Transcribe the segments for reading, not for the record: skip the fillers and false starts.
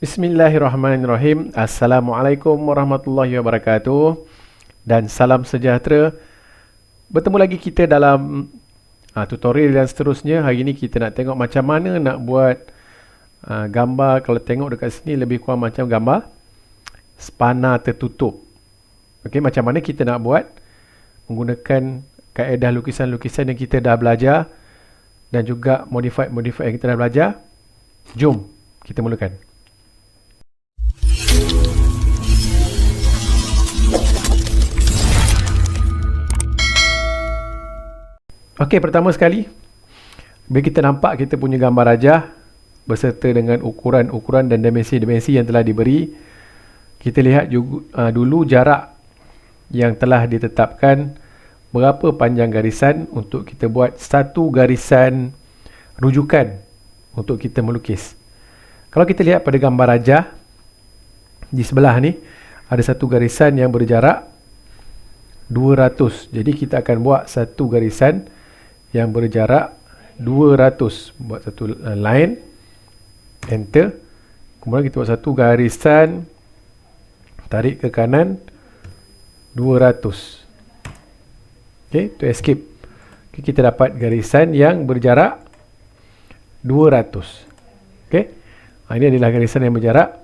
Bismillahirrahmanirrahim. Assalamualaikum warahmatullahi wabarakatuh. Dan salam sejahtera. Bertemu lagi kita dalam tutorial dan seterusnya. Hari ini kita nak tengok macam mana nak buat gambar. Kalau tengok dekat sini lebih kurang macam gambar spana tertutup. Okey, macam mana kita nak buat menggunakan kaedah lukisan-lukisan yang kita dah belajar dan juga modified yang kita dah belajar. Jom kita mulakan. Okey, pertama sekali, bila kita nampak kita punya gambar rajah berserta dengan ukuran-ukuran dan dimensi-dimensi yang telah diberi, kita lihat juga, dulu jarak yang telah ditetapkan, berapa panjang garisan untuk kita buat satu garisan rujukan untuk kita melukis. Kalau kita lihat pada gambar rajah, di sebelah ni ada satu garisan yang berjarak 200. Jadi kita akan buat satu garisan yang berjarak 200. Buat satu line, enter. Kemudian kita buat satu garisan, tarik ke kanan 200. Okey, to escape. Okay, kita dapat garisan yang berjarak 200. Okey, ini adalah garisan yang berjarak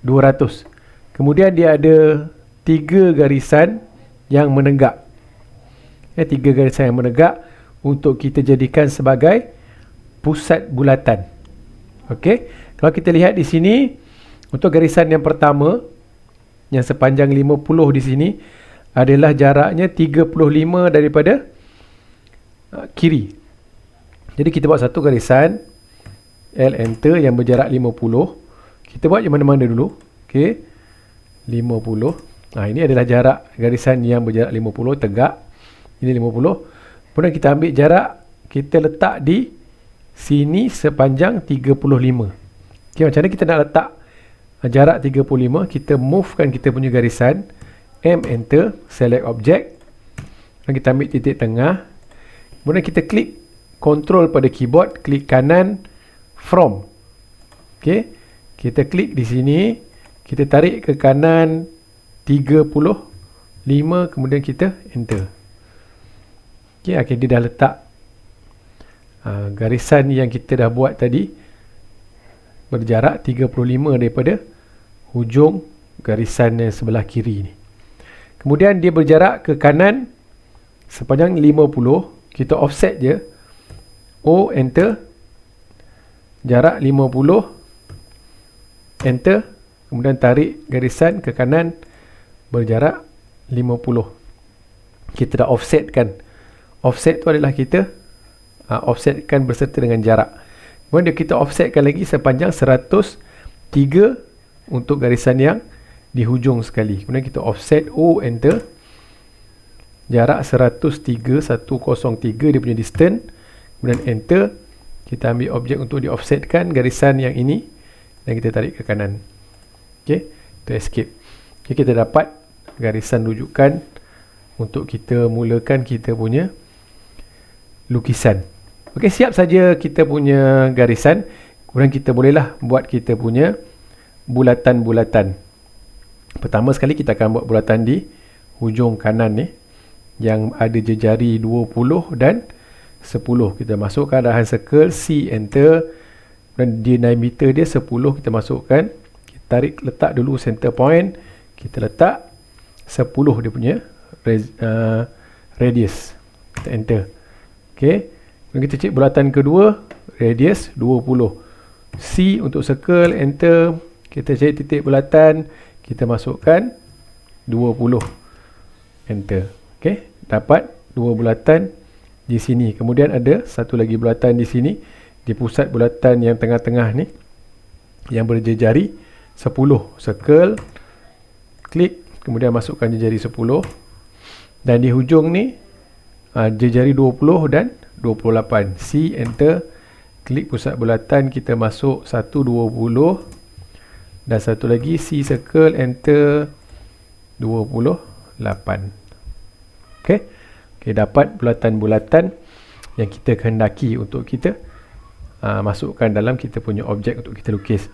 200. Kemudian dia ada 3 garisan yang menegak. 3 garisan yang menegak untuk kita jadikan sebagai pusat bulatan. Okey, kalau kita lihat di sini, untuk garisan yang pertama yang sepanjang 50 di sini adalah jaraknya 35 daripada kiri. Jadi kita buat satu garisan L enter yang berjarak 50. Kita buat yang mana-mana dulu. Okey, 50. Ini adalah jarak garisan yang berjarak 50 tegak. Ini 50. Kemudian kita ambil jarak, kita letak di sini sepanjang 35. Okey, macam mana kita nak letak jarak 35? Kita movekan kita punya garisan, M enter, select object. Dan kita ambil titik tengah. Kemudian kita klik control pada keyboard, klik kanan from. Okey, kita klik di sini, kita tarik ke kanan 35, kemudian kita enter. Okey, dia dah letak garisan yang kita dah buat tadi berjarak 35 daripada hujung garisan yang sebelah kiri ni. Kemudian dia berjarak ke kanan sepanjang 50. Kita offset je, O enter, jarak 50, enter. Kemudian tarik garisan ke kanan berjarak 50. Kita dah offsetkan. Offset tu adalah kita offsetkan berserta dengan jarak. Kemudian kita offsetkan lagi sepanjang 103 untuk garisan yang di hujung sekali. Kemudian kita offset O enter, jarak 103 dia punya distance. Kemudian enter. Kita ambil objek untuk di offsetkan garisan yang ini dan kita tarik ke kanan. Okey, to escape. Okay, kita dapat garisan rujukan untuk kita mulakan kita punya lukisan. Okey, siap saja kita punya garisan. Kemudian kita bolehlah buat kita punya bulatan-bulatan. Pertama sekali kita akan buat bulatan di hujung kanan ni yang ada jejari 20 dan 10. Kita masukkan arahan circle, C enter, dan diameter dia 10 kita masukkan. Kita tarik, letak dulu center point. Kita letak 10 dia punya radius. Kita enter. Okey, kita cek bulatan kedua, radius 20. C untuk circle, enter. Kita cari titik bulatan, kita masukkan 20, enter. Okey, dapat 2 bulatan di sini. Kemudian ada satu lagi bulatan di sini, di pusat bulatan yang tengah-tengah ni yang berjejari 10. Circle, klik, kemudian masukkan jejari 10. Dan di hujung ni jejari 20 dan 28. C enter, klik pusat bulatan, kita masuk 1, 20 dan satu lagi C circle, enter, 28. Okey, dapat bulatan-bulatan yang kita kehendaki untuk kita masukkan dalam kita punya objek untuk kita lukis.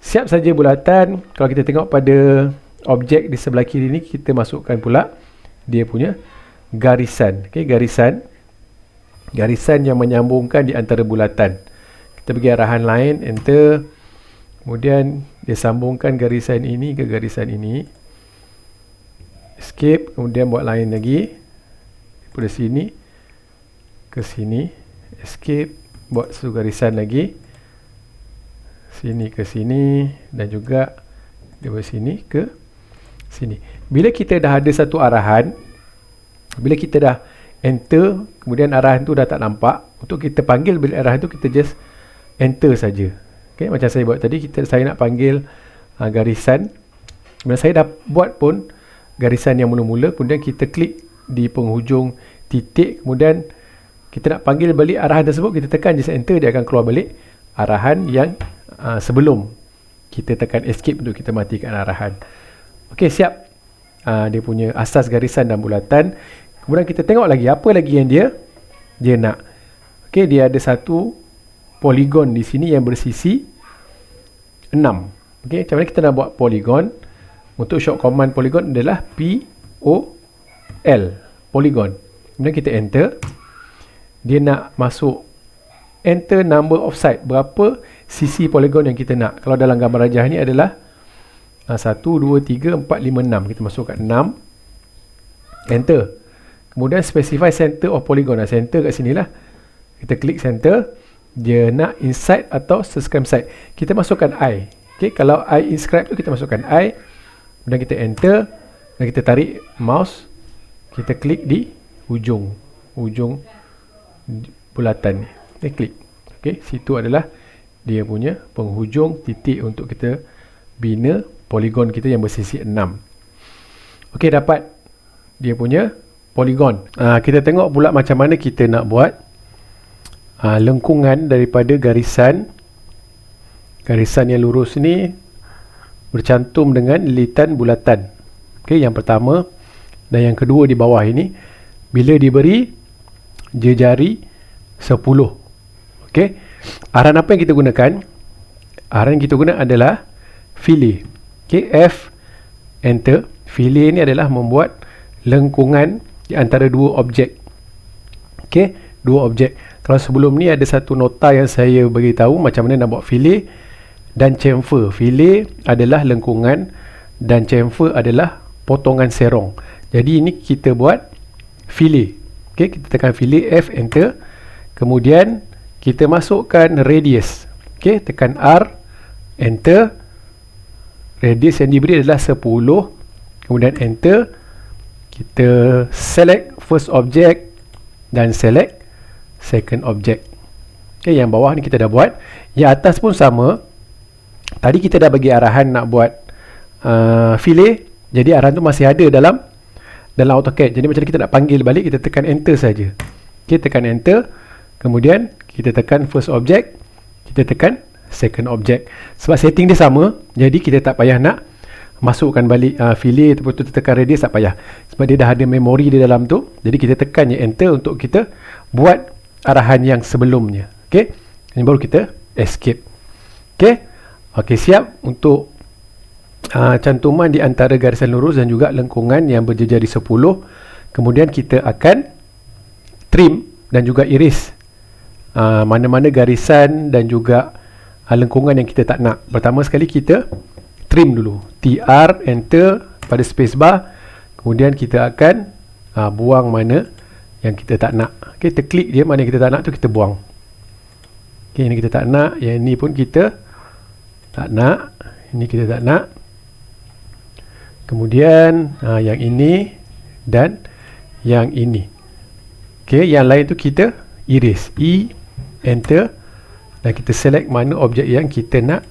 Siap saja bulatan. Kalau kita tengok pada objek di sebelah kiri ni, kita masukkan pula dia punya garisan. Okey, garisan yang menyambungkan di antara bulatan. Kita bagi arahan lain, enter. Kemudian dia sambungkan garisan ini ke garisan ini. Escape, kemudian buat lain lagi. Daripada sini ke sini. Escape, buat satu garisan lagi. Sini ke sini. Dan juga daripada sini ke sini. Bila kita dah ada satu arahan, bila kita dah enter, kemudian arahan tu dah tak nampak, untuk kita panggil bila arahan tu, kita just enter saja. Okay, macam saya buat tadi, saya nak panggil garisan. Bila saya dah buat pun garisan yang mula-mula, kemudian kita klik di penghujung titik, kemudian kita nak panggil balik arahan tersebut, kita tekan just enter, dia akan keluar balik arahan yang sebelum kita tekan escape untuk kita matikan arahan. Okey, siap. Dia punya asas garisan dan bulatan. Kemudian kita tengok lagi apa lagi yang dia nak. Okey, dia ada satu poligon di sini yang bersisi 6. Okey, macam mana kita nak buat poligon? Untuk short command poligon adalah P-O-L, poligon. Kemudian kita enter. Dia nak masuk enter number of side, berapa sisi poligon yang kita nak. Kalau dalam gambar rajah ni adalah 1, 2, 3, 4, 5, 6. Kita masukkan 6. Enter. Kemudian specify center of polygon. Center kat sini lah. Kita klik center. Dia nak inside atau circumside. Kita masukkan I. Okay, kalau I inscribe tu kita masukkan I. Kemudian kita enter. Dan kita tarik mouse. Kita klik di ujung bulatan ni. Kita klik. Okay, situ adalah dia punya penghujung titik untuk kita bina poligon kita yang bersisi 6. Okey, dapat dia punya poligon. Kita tengok pula macam mana kita nak buat lengkungan daripada garisan yang lurus ni bercantum dengan lilitan bulatan. Okey, yang pertama dan yang kedua di bawah ini bila diberi jejari 10. Okey, arahan apa yang kita gunakan? Arahan yang kita guna adalah fillet. Okey, F enter. Fillet ni adalah membuat lengkungan di antara dua objek. Okey, dua objek. Kalau sebelum ni ada satu nota yang saya bagi tahu macam mana nak buat fillet dan chamfer. Fillet adalah lengkungan dan chamfer adalah potongan serong. Jadi ini kita buat fillet. Okey, kita tekan fillet, F enter. Kemudian kita masukkan radius. Okey, tekan R enter. Radius yang diberi adalah 10. Kemudian enter. Kita select first object dan select second object. Okay, yang bawah ni kita dah buat. Yang atas pun sama. Tadi kita dah bagi arahan nak buat fillet. Jadi arahan tu masih ada dalam AutoCAD. Jadi macam kita nak panggil balik, kita tekan enter saja. Okay, tekan enter. Kemudian kita tekan first object. Kita tekan second object. Sebab setting dia sama, jadi kita tak payah nak masukkan balik fillet ataupun tekan radius, tak payah. Sebab dia dah ada memori di dalam tu. Jadi kita tekan je enter untuk kita buat arahan yang sebelumnya. Okey. Ini baru kita escape. Okey. Okey, siap untuk cantuman di antara garisan lurus dan juga lengkungan yang berjejari 10. Kemudian kita akan trim dan juga iris mana-mana garisan dan juga lengkungan yang kita tak nak. Pertama sekali kita trim dulu. TR enter pada spacebar. Kemudian kita akan buang mana yang kita tak nak. Okay, kita klik dia, mana yang kita tak nak tu kita buang. Okay, ini kita tak nak. Yang ini pun kita tak nak. Ini kita tak nak. Kemudian yang ini dan yang ini. Okay, yang lain tu kita iris. E enter. Dan kita select mana objek yang kita nak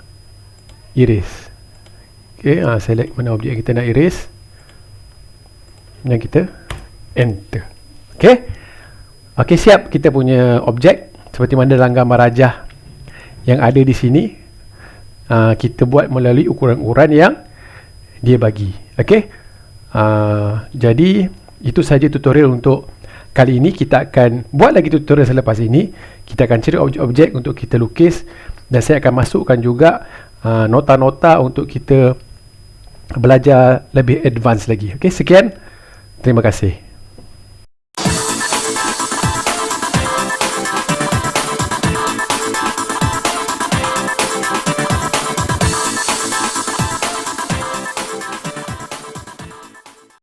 iris. Okay, select mana objek yang kita nak iris. Dan kita enter. Okay. Okay, siap kita punya objek. Seperti mana dalam gambar rajah yang ada di sini. Kita buat melalui ukuran-ukuran yang dia bagi. Okay. Jadi itu saja tutorial untuk kali ini. Kita akan buat lagi tutorial selepas ini. Kita akan cari objek-objek untuk kita lukis. Dan saya akan masukkan juga nota-nota untuk kita belajar lebih advance lagi. Okey, sekian. Terima kasih.